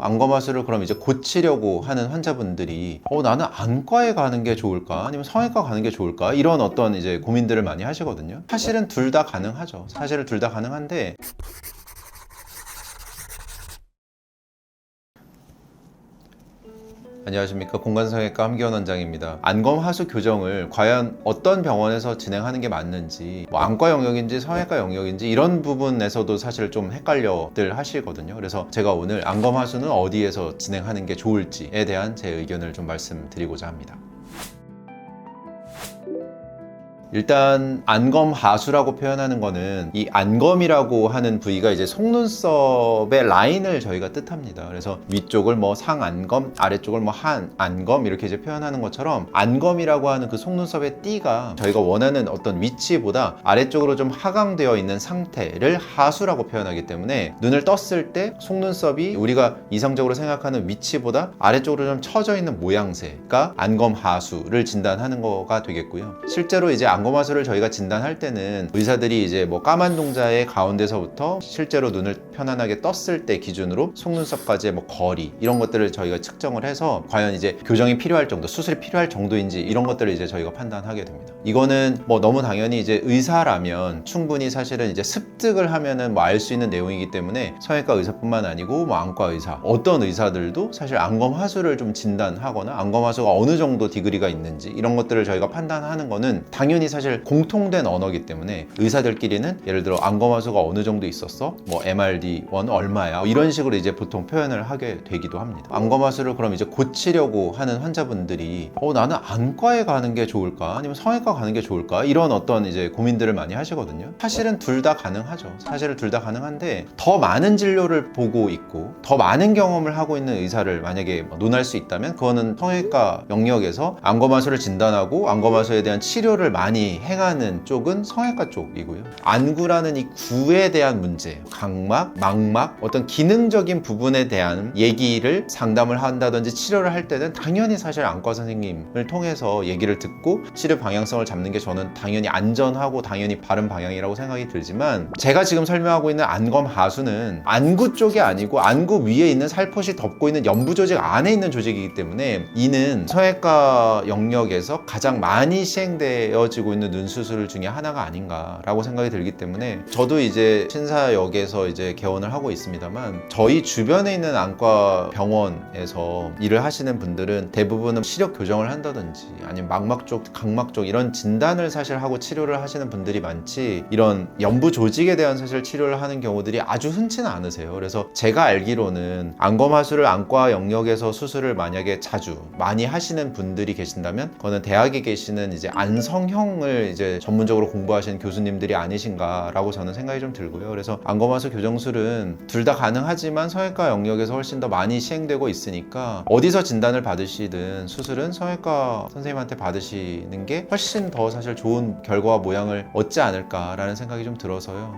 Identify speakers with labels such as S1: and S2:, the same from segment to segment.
S1: 안검하수를 그럼 이제 고치려고 하는 환자분들이 나는 안과에 가는 게 좋을까? 아니면 성형외과 가는 게 좋을까? 이런 어떤 이제 고민들을 많이 하시거든요. 사실은 둘 다 가능하죠. 사실은 둘 다 가능한데 안녕하십니까, 공간성형외과 함기원 원장입니다. 안검하수 교정을 과연 어떤 병원에서 진행하는 게 맞는지, 안과 영역인지 성형외과 영역인지 이런 부분에서도 사실 좀 헷갈려들 하시거든요. 그래서 제가 오늘 안검하수는 어디에서 진행하는 게 좋을지에 대한 제 의견을 좀 말씀드리고자 합니다. 일단 안검하수라고 표현하는 거는 이 안검이라고 하는 부위가 이제 속눈썹의 라인을 저희가 뜻합니다. 그래서 위쪽을 뭐 상안검, 아래쪽을 뭐 하안검 이렇게 이제 표현하는 것처럼 안검이라고 하는 그 속눈썹의 띠가 저희가 원하는 어떤 위치보다 아래쪽으로 좀 하강되어 있는 상태를 하수라고 표현하기 때문에 눈을 떴을 때 속눈썹이 우리가 이상적으로 생각하는 위치보다 아래쪽으로 좀 처져 있는 모양새가 안검하수를 진단하는 거가 되겠고요. 실제로 이제 안검하수를 저희가 진단할 때는 의사들이 이제 뭐 까만동자의 가운데서부터 실제로 눈을 편안하게 떴을 때 기준으로 속눈썹까지의 뭐 거리 이런 것들을 저희가 측정을 해서 과연 이제 교정이 필요할 정도, 수술이 필요할 정도인지 이런 것들을 이제 저희가 판단하게 됩니다. 이거는 뭐 너무 당연히 이제 의사라면 충분히 사실은 이제 습득을 하면은 뭐 알 수 있는 내용이기 때문에 성형외과 의사뿐만 아니고 뭐 안과 의사, 어떤 의사들도 사실 안검하수를 좀 진단하거나 안검하수가 어느 정도 디그리가 있는지 이런 것들을 저희가 판단하는 거는 당연히 사실 공통된 언어이기 때문에 의사들끼리는 예를 들어 안검하수가 어느 정도 있었어? 뭐 MRD1 얼마야? 이런 식으로 이제 보통 표현을 하게 되기도 합니다. 안검하수를 그럼 이제 고치려고 하는 환자분들이 나는 안과에 가는 게 좋을까? 아니면 성형외과 가는 게 좋을까? 이런 어떤 이제 고민들을 많이 하시거든요. 사실은 둘 다 가능하죠. 사실은 둘 다 가능한데 더 많은 진료를 보고 있고 더 많은 경험을 하고 있는 의사를 만약에 논할 수 있다면 그거는 성형외과 영역에서 안검하수를 진단하고 안검하수에 대한 치료를 많이 행하는 쪽은 성형외과 쪽이고요. 안구라는 이 구에 대한 문제, 각막, 망막, 어떤 기능적인 부분에 대한 얘기를 상담을 한다든지 치료를 할 때는 당연히 사실 안과 선생님을 통해서 얘기를 듣고 치료 방향성을 잡는 게 저는 당연히 안전하고 당연히 바른 방향이라고 생각이 들지만 제가 지금 설명하고 있는 안검하수는 안구 쪽이 아니고 안구 위에 있는 살포시 덮고 있는 연부 조직 안에 있는 조직이기 때문에 이는 성형외과 영역에서 가장 많이 시행되어지고 있는 눈 수술 중에 하나가 아닌가라고 생각이 들기 때문에 저도 이제 신사역에서 이제 개원을 하고 있습니다만 저희 주변에 있는 안과 병원에서 일을 하시는 분들은 대부분은 시력 교정을 한다든지 아니면 망막 쪽, 각막 쪽 이런 진단을 사실 하고 치료를 하시는 분들이 많지 이런 연부 조직에 대한 사실 치료를 하는 경우들이 아주 흔치는 않으세요. 그래서 제가 알기로는 안검하수를 안과 영역에서 수술을 만약에 자주 많이 하시는 분들이 계신다면 그거는 대학에 계시는 이제 안성형을 이제 전문적으로 공부하시는 교수님들이 아니신가라고 저는 생각이 좀 들고요. 그래서 안검하수 교정술은 둘 다 가능하지만 성형외과 영역에서 훨씬 더 많이 시행되고 있으니까 어디서 진단을 받으시든 수술은 성형외과 선생님한테 받으시는 게 훨씬 더 사실 좋은 결과와 모양을 얻지 않을까라는 생각이 좀 들어서요.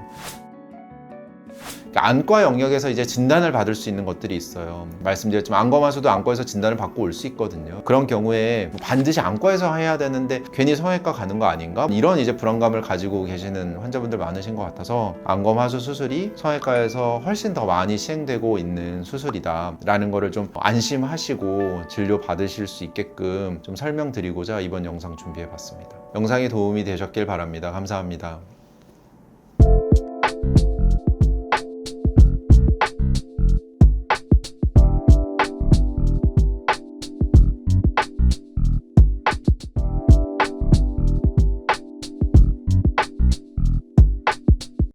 S1: 안과 영역에서 이제 진단을 받을 수 있는 것들이 있어요. 말씀드렸지만 안검하수도 안과에서 진단을 받고 올 수 있거든요. 그런 경우에 반드시 안과에서 해야 되는데 괜히 성형외과 가는 거 아닌가? 이런 이제 불안감을 가지고 계시는 환자분들 많으신 것 같아서 안검하수 수술이 성형외과에서 훨씬 더 많이 시행되고 있는 수술이다 라는 거를 좀 안심하시고 진료 받으실 수 있게끔 좀 설명드리고자 이번 영상 준비해 봤습니다. 영상이 도움이 되셨길 바랍니다. 감사합니다.